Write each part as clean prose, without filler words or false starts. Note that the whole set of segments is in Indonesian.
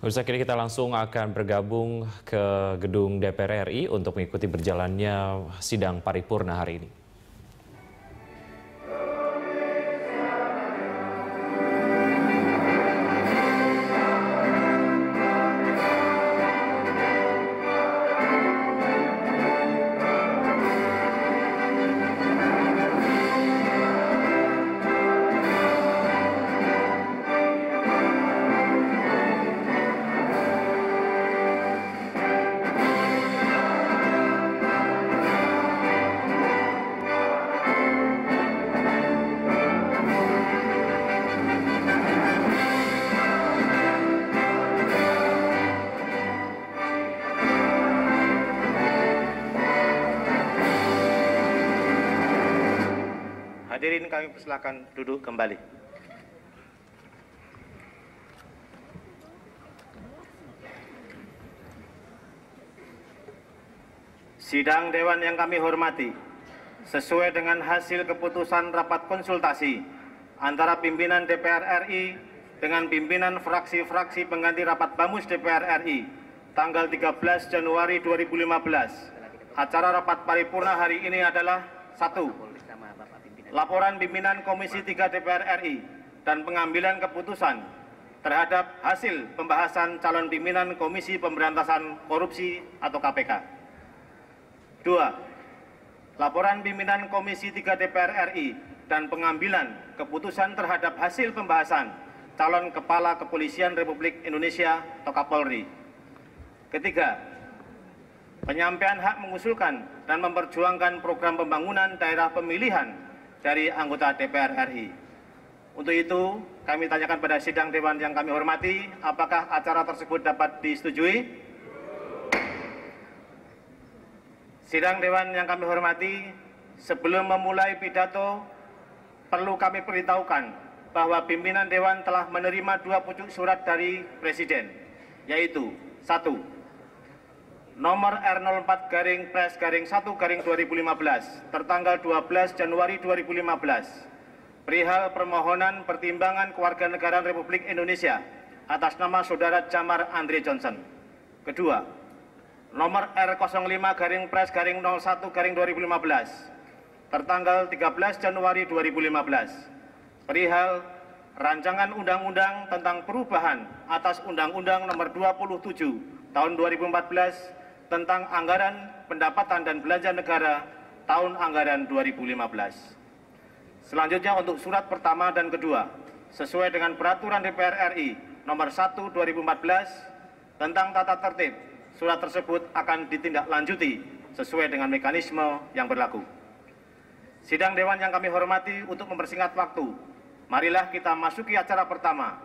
Pemirsa, kini kita langsung akan bergabung ke gedung DPR RI untuk mengikuti berjalannya sidang paripurna hari ini. Hadirin, kami persilakan duduk kembali. Sidang Dewan yang kami hormati, sesuai dengan hasil keputusan rapat konsultasi antara pimpinan DPR RI dengan pimpinan fraksi-fraksi pengganti rapat Bamus DPR RI tanggal 13 Januari 2015, acara rapat paripurna hari ini adalah 1. Laporan pimpinan Komisi 3 DPR RI dan pengambilan keputusan terhadap hasil pembahasan calon pimpinan Komisi Pemberantasan Korupsi atau KPK. 2. Laporan pimpinan Komisi 3 DPR RI dan pengambilan keputusan terhadap hasil pembahasan calon Kepala Kepolisian Republik Indonesia atau Kapolri. Ketiga, penyampaian hak mengusulkan dan memperjuangkan program pembangunan daerah pemilihan dari anggota DPR RI. Untuk itu, kami tanyakan pada sidang Dewan yang kami hormati, apakah acara tersebut dapat disetujui? Sidang Dewan yang kami hormati, sebelum memulai pidato, perlu kami beritahukan bahwa pimpinan Dewan telah menerima 2 pucuk surat dari Presiden, yaitu 1. Nomor R04-Pres-1-2015 tertanggal 12 Januari 2015 perihal permohonan pertimbangan kewarganegaraan Republik Indonesia atas nama Saudara Jamar Andre Johnson. Kedua, nomor R05-Pres-01-2015 tertanggal 13 Januari 2015 perihal rancangan undang-undang tentang perubahan atas Undang-Undang Nomor 27 Tahun 2014 tentang anggaran pendapatan dan belanja negara tahun anggaran 2015. Selanjutnya untuk surat pertama dan kedua, sesuai dengan peraturan DPR RI nomor 1/2014 tentang tata tertib, surat tersebut akan ditindaklanjuti sesuai dengan mekanisme yang berlaku. Sidang Dewan yang kami hormati, untuk mempersingkat waktu, marilah kita masuki acara pertama,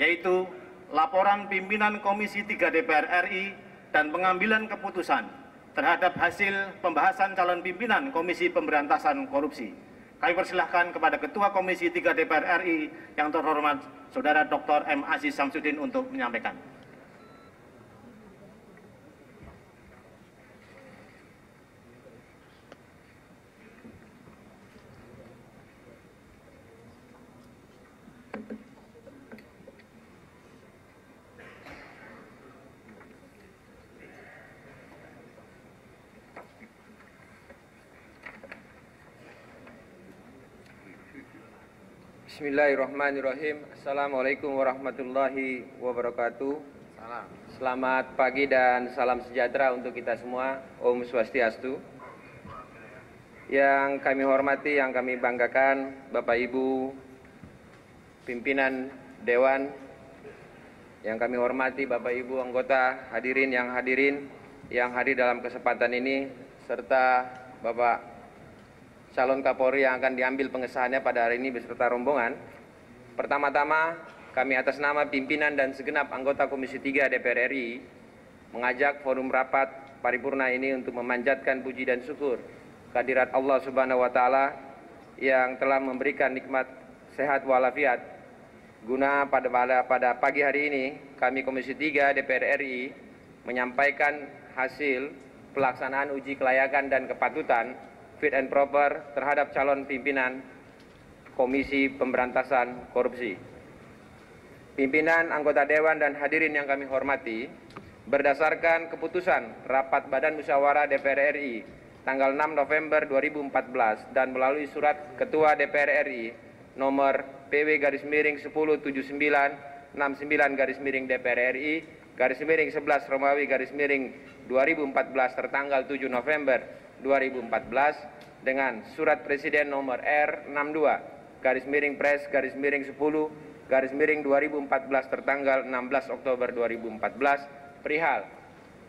yaitu laporan pimpinan Komisi 3 DPR RI dan pengambilan keputusan terhadap hasil pembahasan calon pimpinan Komisi Pemberantasan Korupsi. Kami persilahkan kepada Ketua Komisi 3 DPR RI yang terhormat Saudara Dr. M. Aziz Samsudin untuk menyampaikan. Bismillahirrahmanirrahim. Assalamualaikum warahmatullahi wabarakatuh. Selamat pagi dan salam sejahtera untuk kita semua. Om Swastiastu. Yang kami hormati, yang kami banggakan, Bapak Ibu pimpinan Dewan, yang kami hormati Bapak Ibu anggota hadirin yang hadir dalam kesempatan ini, serta Bapak calon Kapolri yang akan diambil pengesahannya pada hari ini beserta rombongan. Pertama-tama, kami atas nama pimpinan dan segenap anggota Komisi 3 DPR RI mengajak forum rapat paripurna ini untuk memanjatkan puji dan syukur kehadirat Allah Subhanahu wa taala yang telah memberikan nikmat sehat walafiat. Guna pada pagi hari ini, kami Komisi 3 DPR RI menyampaikan hasil pelaksanaan uji kelayakan dan kepatutan fit and proper terhadap calon pimpinan Komisi Pemberantasan Korupsi. Pimpinan, anggota Dewan, dan hadirin yang kami hormati, berdasarkan keputusan Rapat Badan Musyawarah DPR RI tanggal 6 November 2014 dan melalui surat Ketua DPR RI nomor PW-107969-DPR RI-11 Romawi 2014 tertanggal 7 November 2014 dengan surat Presiden nomor R62-Pres-10-2014 tertanggal 16 Oktober 2014 perihal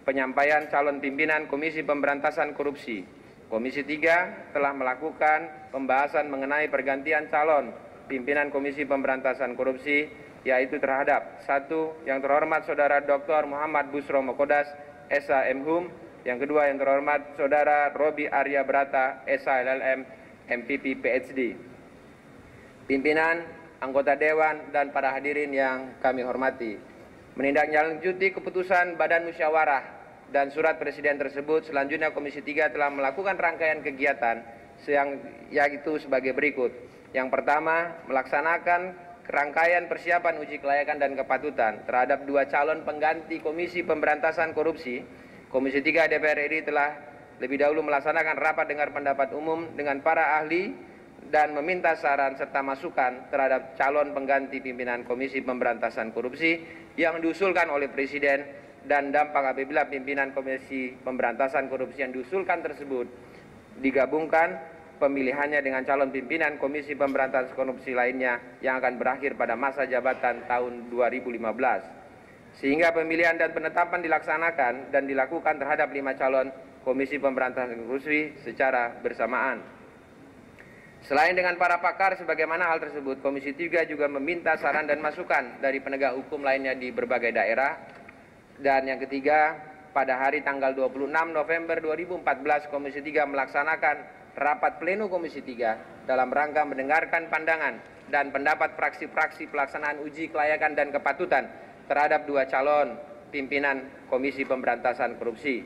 penyampaian calon pimpinan Komisi Pemberantasan Korupsi. Komisi 3 telah melakukan pembahasan mengenai pergantian calon pimpinan Komisi Pemberantasan Korupsi, yaitu terhadap 1. Yang terhormat Saudara Dr. Muhammad Busro Mokodas, SH.M.Hum. Yang kedua, yang terhormat Saudara Robi Arya Brata, SH.LLM, MPP PhD. Pimpinan, anggota Dewan, dan para hadirin yang kami hormati, menindaklanjuti keputusan Badan Musyawarah dan surat Presiden tersebut, selanjutnya Komisi 3 telah melakukan rangkaian kegiatan yaitu sebagai berikut. Yang pertama, melaksanakan rangkaian persiapan uji kelayakan dan kepatutan terhadap 2 calon pengganti Komisi Pemberantasan Korupsi. Komisi 3 DPR RI telah lebih dahulu melaksanakan rapat dengar pendapat umum dengan para ahli dan meminta saran serta masukan terhadap calon pengganti pimpinan Komisi Pemberantasan Korupsi yang diusulkan oleh Presiden, dan dampak apabila pimpinan Komisi Pemberantasan Korupsi yang diusulkan tersebut digabungkan pemilihannya dengan calon pimpinan Komisi Pemberantasan Korupsi lainnya yang akan berakhir pada masa jabatan tahun 2015. Sehingga pemilihan dan penetapan dilaksanakan dan dilakukan terhadap 5 calon Komisi Pemberantasan Korupsi secara bersamaan. Selain dengan para pakar sebagaimana hal tersebut, Komisi 3 juga meminta saran dan masukan dari penegak hukum lainnya di berbagai daerah. Dan yang ketiga, pada hari tanggal 26 November 2014, Komisi 3 melaksanakan rapat pleno Komisi 3 dalam rangka mendengarkan pandangan dan pendapat fraksi-fraksi pelaksanaan uji kelayakan dan kepatutan terhadap 2 calon pimpinan Komisi Pemberantasan Korupsi.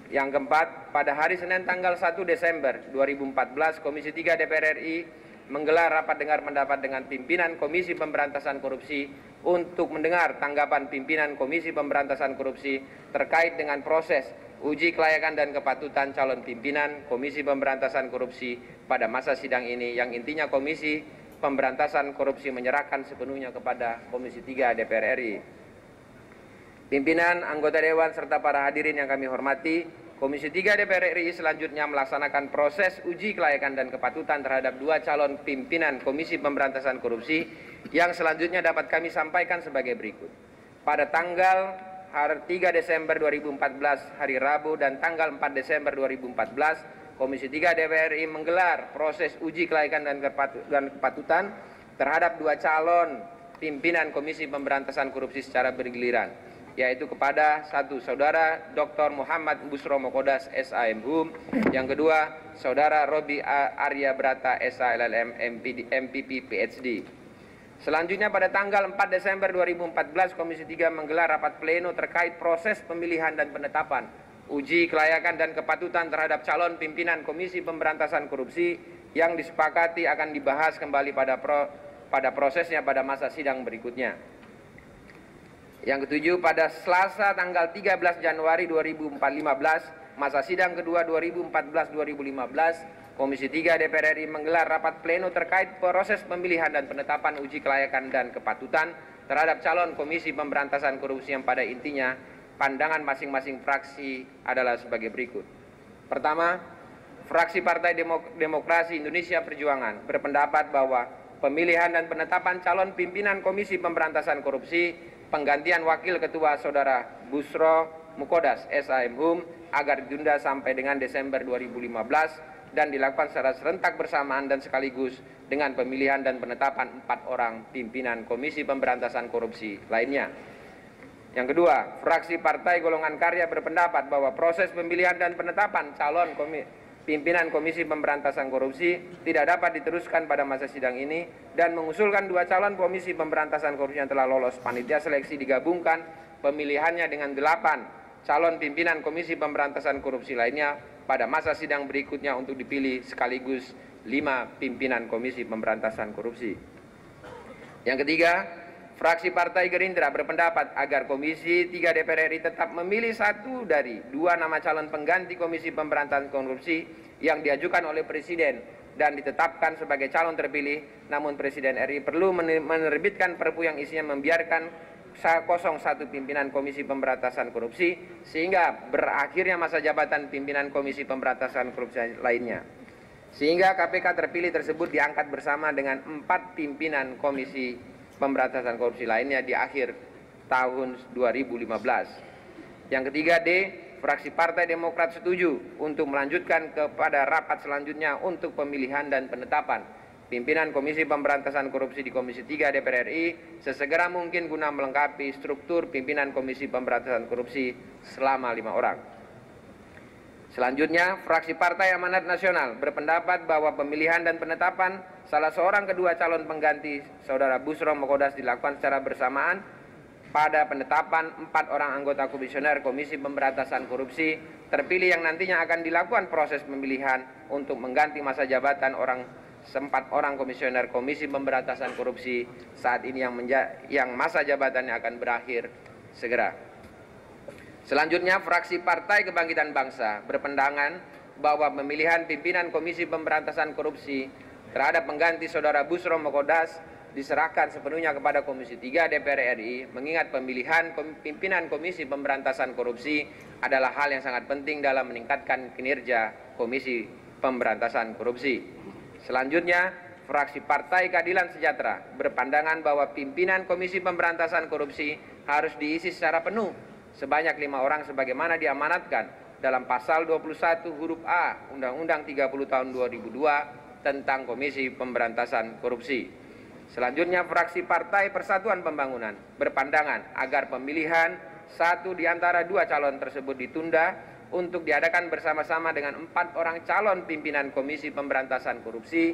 Yang keempat, pada hari Senin tanggal 1 Desember 2014, Komisi 3 DPR RI menggelar rapat dengar pendapat dengan pimpinan Komisi Pemberantasan Korupsi untuk mendengar tanggapan pimpinan Komisi Pemberantasan Korupsi terkait dengan proses uji kelayakan dan kepatutan calon pimpinan Komisi Pemberantasan Korupsi pada masa sidang ini, yang intinya Komisi Pemberantasan Korupsi menyerahkan sepenuhnya kepada Komisi 3 DPR RI. Pimpinan, anggota Dewan, serta para hadirin yang kami hormati, Komisi 3 DPR RI selanjutnya melaksanakan proses uji kelayakan dan kepatutan terhadap 2 calon pimpinan Komisi Pemberantasan Korupsi yang selanjutnya dapat kami sampaikan sebagai berikut. Pada tanggal 3 Desember 2014 hari Rabu dan tanggal 4 Desember 2014, Komisi 3 DPR RI menggelar proses uji kelayakan dan kepatutan terhadap 2 calon pimpinan Komisi Pemberantasan Korupsi secara bergiliran, yaitu kepada 1. Saudara Dr. Muhammad Busro Mokodas, SH.M.Hum. Yang kedua, Saudara Robi Arya Brata, SH.LLM, MPP PhD. Selanjutnya pada tanggal 4 Desember 2014, Komisi 3 menggelar rapat pleno terkait proses pemilihan dan penetapan uji kelayakan dan kepatutan terhadap calon pimpinan Komisi Pemberantasan Korupsi yang disepakati akan dibahas kembali pada prosesnya pada masa sidang berikutnya. Yang ketujuh, pada Selasa tanggal 13 Januari 2015, masa sidang kedua 2014-2015, Komisi 3 DPR RI menggelar rapat pleno terkait proses pemilihan dan penetapan uji kelayakan dan kepatutan terhadap calon Komisi Pemberantasan Korupsi yang pada intinya pandangan masing-masing fraksi adalah sebagai berikut. Pertama, fraksi Partai Demokrasi Indonesia Perjuangan berpendapat bahwa pemilihan dan penetapan calon pimpinan Komisi Pemberantasan Korupsi penggantian Wakil Ketua Saudara Busro Mokodas, SH.M.Hum agar ditunda sampai dengan Desember 2015 dan dilakukan secara serentak bersamaan dan sekaligus dengan pemilihan dan penetapan 4 orang pimpinan Komisi Pemberantasan Korupsi lainnya. Yang kedua, fraksi Partai Golongan Karya berpendapat bahwa proses pemilihan dan penetapan calon pimpinan Komisi Pemberantasan Korupsi tidak dapat diteruskan pada masa sidang ini dan mengusulkan 2 calon Komisi Pemberantasan Korupsi yang telah lolos panitia seleksi digabungkan pemilihannya dengan 8 calon pimpinan Komisi Pemberantasan Korupsi lainnya pada masa sidang berikutnya untuk dipilih sekaligus 5 pimpinan Komisi Pemberantasan Korupsi. Yang ketiga, Fraksi Partai Gerindra berpendapat agar Komisi 3 DPR RI tetap memilih satu dari dua nama calon pengganti Komisi Pemberantasan Korupsi yang diajukan oleh Presiden dan ditetapkan sebagai calon terpilih. Namun Presiden RI perlu menerbitkan Perpu yang isinya membiarkan kosong satu pimpinan Komisi Pemberantasan Korupsi sehingga berakhirnya masa jabatan pimpinan Komisi Pemberantasan Korupsi lainnya. Sehingga KPK terpilih tersebut diangkat bersama dengan 4 pimpinan Komisi Pemberantasan Korupsi lainnya di akhir tahun 2015. Yang ketiga D, fraksi Partai Demokrat setuju untuk melanjutkan kepada rapat selanjutnya untuk pemilihan dan penetapan pimpinan Komisi Pemberantasan Korupsi di Komisi 3 DPR RI sesegera mungkin guna melengkapi struktur pimpinan Komisi Pemberantasan Korupsi selama 5 orang. Selanjutnya, fraksi Partai Amanat Nasional berpendapat bahwa pemilihan dan penetapan salah seorang kedua calon pengganti Saudara Bushro Mukhodas dilakukan secara bersamaan pada penetapan 4 orang anggota komisioner Komisi Pemberantasan Korupsi terpilih yang nantinya akan dilakukan proses pemilihan untuk mengganti masa jabatan 4 orang komisioner Komisi Pemberantasan Korupsi saat ini yang masa jabatannya akan berakhir segera. Selanjutnya, fraksi Partai Kebangkitan Bangsa berpandangan bahwa pemilihan pimpinan Komisi Pemberantasan Korupsi terhadap pengganti Saudara Bushro Mukhodas diserahkan sepenuhnya kepada Komisi 3 DPR RI, mengingat pemilihan pimpinan Komisi Pemberantasan Korupsi adalah hal yang sangat penting dalam meningkatkan kinerja Komisi Pemberantasan Korupsi. Selanjutnya, fraksi Partai Keadilan Sejahtera berpandangan bahwa pimpinan Komisi Pemberantasan Korupsi harus diisi secara penuh sebanyak 5 orang sebagaimana diamanatkan dalam pasal 21 huruf A Undang-Undang 30 tahun 2002 tentang Komisi Pemberantasan Korupsi. Selanjutnya, fraksi Partai Persatuan Pembangunan berpandangan agar pemilihan satu di antara 2 calon tersebut ditunda untuk diadakan bersama-sama dengan 4 orang calon pimpinan Komisi Pemberantasan Korupsi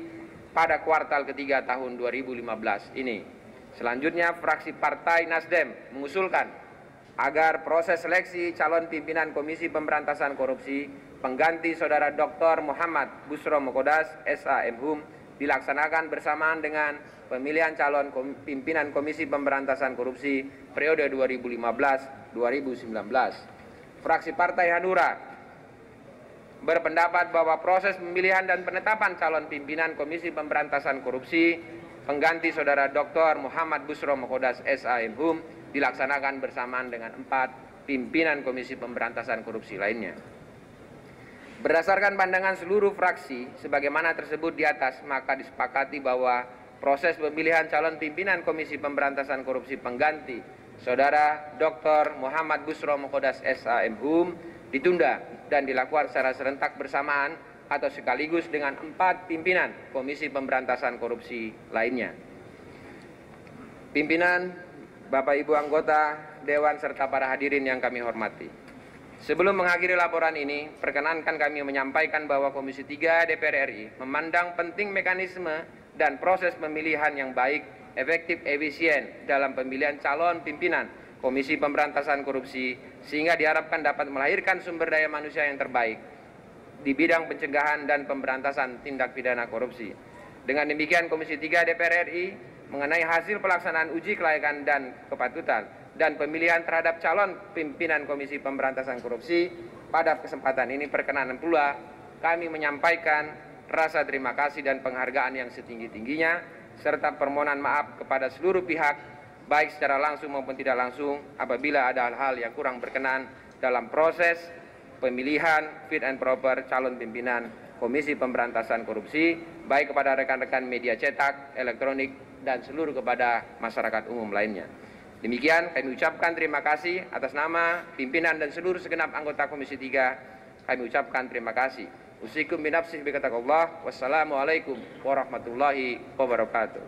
pada kuartal ketiga tahun 2015 ini. Selanjutnya, fraksi Partai Nasdem mengusulkan agar proses seleksi calon pimpinan Komisi Pemberantasan Korupsi pengganti Saudara Dr. Muhammad Bushro Mukhodas SAMHUM dilaksanakan bersamaan dengan pemilihan calon pimpinan Komisi Pemberantasan Korupsi periode 2015-2019. Fraksi Partai Hanura berpendapat bahwa proses pemilihan dan penetapan calon pimpinan Komisi Pemberantasan Korupsi pengganti Saudara Dr. Muhammad Bushro Mukhodas SAMHUM dilaksanakan bersamaan dengan 4 pimpinan Komisi Pemberantasan Korupsi lainnya. Berdasarkan pandangan seluruh fraksi sebagaimana tersebut di atas, maka disepakati bahwa proses pemilihan calon pimpinan Komisi Pemberantasan Korupsi pengganti Saudara Dr. Muhammad Bushro Mukhodas SAMHUM ditunda dan dilakukan secara serentak bersamaan atau sekaligus dengan 4 pimpinan Komisi Pemberantasan Korupsi lainnya. Pimpinan, Bapak Ibu anggota Dewan serta para hadirin yang kami hormati. Sebelum mengakhiri laporan ini, perkenankan kami menyampaikan bahwa Komisi 3 DPR RI memandang penting mekanisme dan proses pemilihan yang baik, efektif, efisien dalam pemilihan calon pimpinan Komisi Pemberantasan Korupsi sehingga diharapkan dapat melahirkan sumber daya manusia yang terbaik di bidang pencegahan dan pemberantasan tindak pidana korupsi. Dengan demikian, Komisi 3 DPR RI mengenai hasil pelaksanaan uji kelayakan dan kepatutan dan pemilihan terhadap calon pimpinan Komisi Pemberantasan Korupsi pada kesempatan ini perkenan pula kami menyampaikan rasa terima kasih dan penghargaan yang setinggi-tingginya serta permohonan maaf kepada seluruh pihak baik secara langsung maupun tidak langsung apabila ada hal-hal yang kurang berkenan dalam proses pemilihan fit and proper calon pimpinan Komisi Pemberantasan Korupsi baik kepada rekan-rekan media cetak, elektronik, dan seluruh kepada masyarakat umum lainnya. Demikian kami ucapkan terima kasih atas nama pimpinan dan seluruh segenap anggota Komisi 3. Kami ucapkan terima kasih. Usikum binafsih bikatakallah. Wassalamualaikum warahmatullahi wabarakatuh.